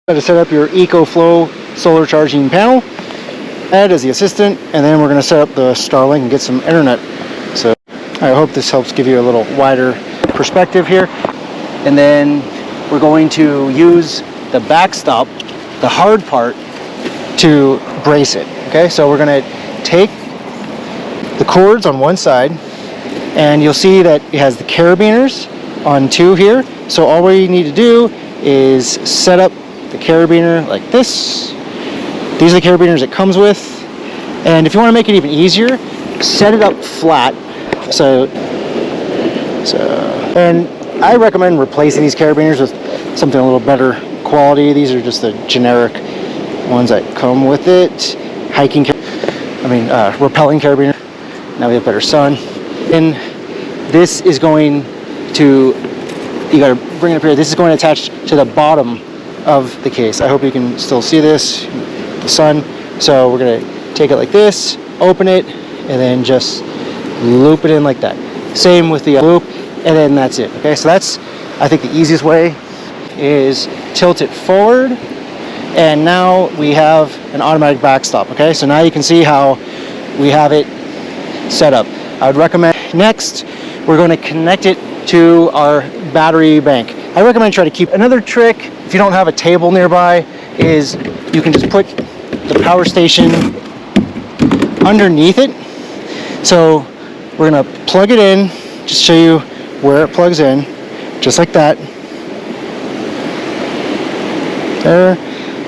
To set up your EcoFlow solar charging panel, Ed as the assistant, and then we're going to set up the Starlink and get some internet. So I hope this helps give you a little wider perspective here. And then we're going to use the backstop, the hard part, to brace it. Okay, so we're going to take the cords on one side, and you'll see that it has the carabiners on two here. So all we need to do is set up the carabiner like this. These are the carabiners it comes with. And if you want to make it even easier, set it up flat. And I recommend replacing these carabiners with something a little better quality. These are just the generic ones that come with it. Repelling carabiner. Now we have better sun. And this is going to, you gotta bring it up here. This is going to attach to the bottom of the case. I hope you can still see this, the sun. So we're gonna take it like this, open it, and then just loop it in like that. Same with the loop, and then that's it. Okay, so that's, I think the easiest way is tilt it forward, and now we have an automatic backstop. Okay, so now you can see how we have it set up. I would recommend next we're going to connect it to our battery bank. I recommend try to keep, another trick if you don't have a table nearby is you can just put the power station underneath it. So we're going to plug it in, just show you where it plugs in, just like that. There.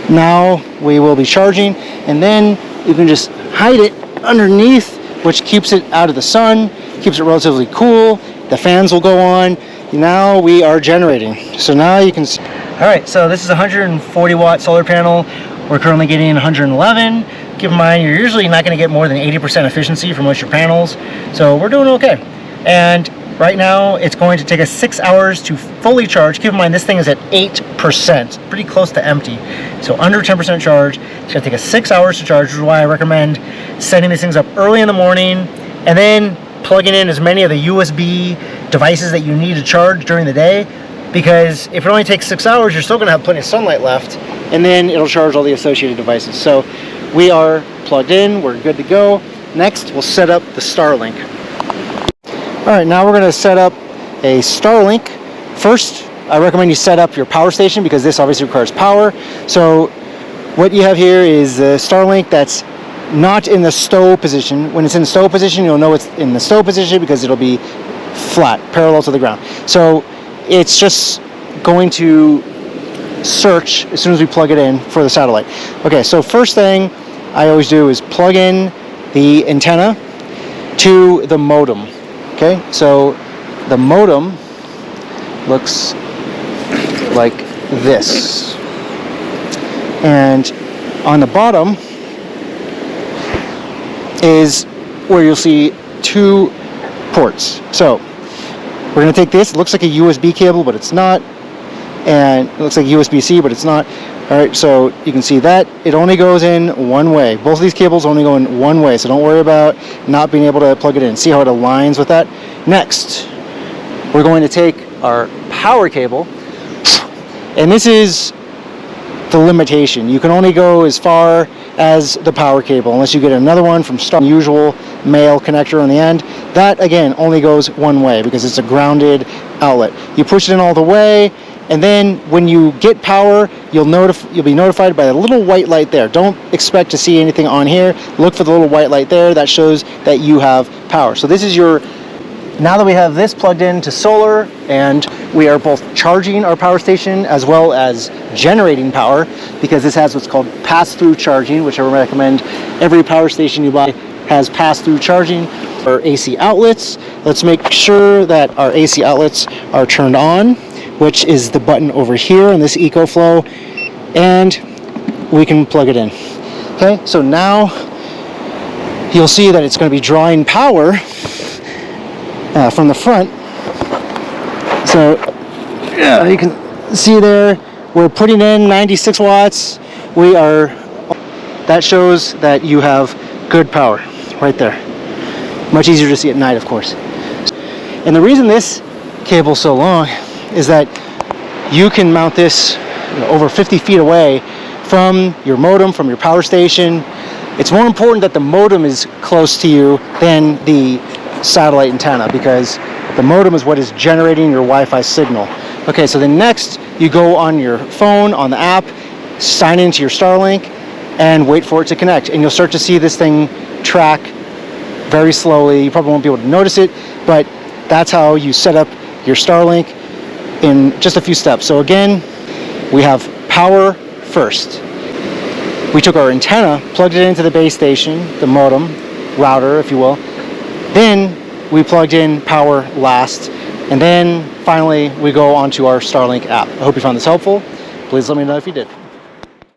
Now we will be charging, and then you can just hide it underneath, which keeps it out of the sun, keeps it relatively cool. The fans will go on. Now we are generating. So now you can see. All right, so this is a 140 watt solar panel. We're currently getting 111. Keep in mind, you're usually not going to get more than 80% efficiency for most of your panels. So we're doing okay. And right now, it's going to take us 6 hours to fully charge. Keep in mind, this thing is at 8%, pretty close to empty. So under 10% charge. It's going to take us 6 hours to charge, which is why I recommend setting these things up early in the morning and then plugging in as many of the USB devices that you need to charge during the day. Because if it only takes 6 hours, you're still going to have plenty of sunlight left, and then it'll charge all the associated devices. So we are plugged in, we're good to go. Next, we'll set up the Starlink. All right, now we're going to set up a Starlink. First, I recommend you set up your power station because this obviously requires power. So what you have here is the Starlink that's not in the stow position. When it's in the stow position, you'll know it's in the stow position because it'll be flat, parallel to the ground. So it's just going to search as soon as we plug it in for the satellite. Okay, so first thing I always do is plug in the antenna to the modem. Okay, so the modem looks like this. And on the bottom is where you'll see two ports. So we're going to take this. It looks like a USB cable, but it's not. And it looks like USB-C, but it's not. All right, so you can see that it only goes in one way. Both of these cables only go in one way, so don't worry about not being able to plug it in. See how it aligns with that? Next, we're going to take our power cable, and this is the limitation. You can only go as far as the power cable unless you get another one from Starlink, usual male connector on the end. That again only goes one way because it's a grounded outlet. You push it in all the way, and then when you get power, you'll be notified by the little white light there. Don't expect to see anything on here. Look for the little white light there. That shows that you have power. So this is your, now that we have this plugged into solar and we are both charging our power station as well as generating power, because this has what's called pass-through charging, which I recommend every power station you buy has pass-through charging. Our AC outlets, let's make sure that our AC outlets are turned on, which is the button over here on this EcoFlow, and we can plug it in. Okay, so now you'll see that it's going to be drawing power from the front. So yeah, you can see there, we're putting in 96 watts. That shows that you have good power right there. Much easier to see at night, of course. And the reason this cable's so long is that you can mount this over 50 feet away from your modem, from your power station. It's more important that the modem is close to you than the satellite antenna, because the modem is what is generating your Wi-Fi signal. Okay, so then next you go on your phone, on the app, sign into your Starlink, and wait for it to connect. And you'll start to see this thing track very slowly. You probably won't be able to notice it, but that's how you set up your Starlink in just a few steps. So again, we have power first. We took our antenna, plugged it into the base station, the modem, router, if you will. Then we plugged in power last. And then finally, we go onto our Starlink app. I hope you found this helpful. Please let me know if you did.